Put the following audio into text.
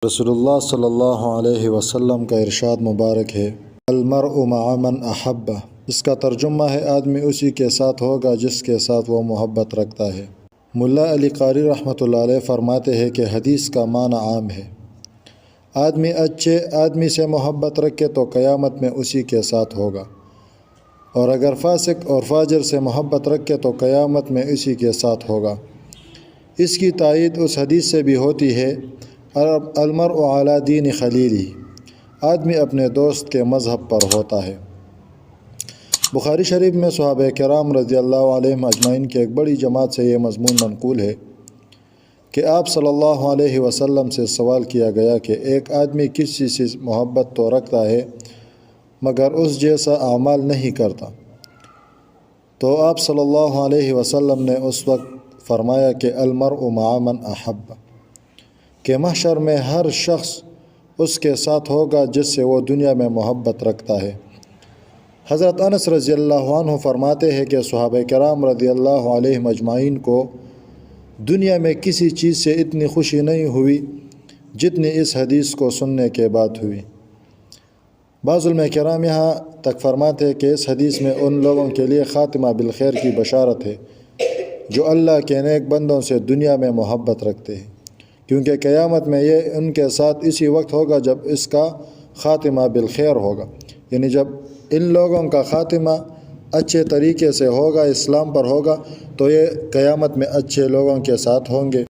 رسول اللہ صلی اللہ علیہ وسلم کا ارشاد مبارک ہے، المرء مع من احبہ۔ اس کا ترجمہ ہے، آدمی اسی کے ساتھ ہوگا جس کے ساتھ وہ محبت رکھتا ہے۔ ملا علی قاری رحمۃ اللہ علیہ فرماتے ہیں کہ حدیث کا معنی عام ہے۔ آدمی اچھے آدمی سے محبت رکھے تو قیامت میں اسی کے ساتھ ہوگا، اور اگر فاسق اور فاجر سے محبت رکھے تو قیامت میں اسی کے ساتھ ہوگا۔ اس کی تائید اس حدیث سے بھی ہوتی ہے، المرء علی دین خلیلہ، آدمی اپنے دوست کے مذہب پر ہوتا ہے۔ بخاری شریف میں صحابہ کرام رضی اللہ عنہم اجمعین کی ایک بڑی جماعت سے یہ مضمون منقول ہے کہ آپ صلی اللہ علیہ وسلم سے سوال کیا گیا کہ ایک آدمی کسی سے محبت تو رکھتا ہے مگر اس جیسا اعمال نہیں کرتا، تو آپ صلی اللہ علیہ وسلم نے اس وقت فرمایا کہ المرء مع من احب، کہ محشر میں ہر شخص اس کے ساتھ ہوگا جس سے وہ دنیا میں محبت رکھتا ہے۔ حضرت انس رضی اللہ عنہ فرماتے ہیں کہ صحابہ کرام رضی اللہ علیہ اجمعین کو دنیا میں کسی چیز سے اتنی خوشی نہیں ہوئی جتنی اس حدیث کو سننے کے بعد ہوئی۔ بعض علماء کرام یہاں تک فرماتے ہیں کہ اس حدیث میں ان لوگوں کے لیے خاتمہ بالخیر کی بشارت ہے جو اللہ کے نیک بندوں سے دنیا میں محبت رکھتے ہیں، کیونکہ قیامت میں یہ ان کے ساتھ اسی وقت ہوگا جب اس کا خاتمہ بالخیر ہوگا، یعنی جب ان لوگوں کا خاتمہ اچھے طریقے سے ہوگا، اسلام پر ہوگا، تو یہ قیامت میں اچھے لوگوں کے ساتھ ہوں گے۔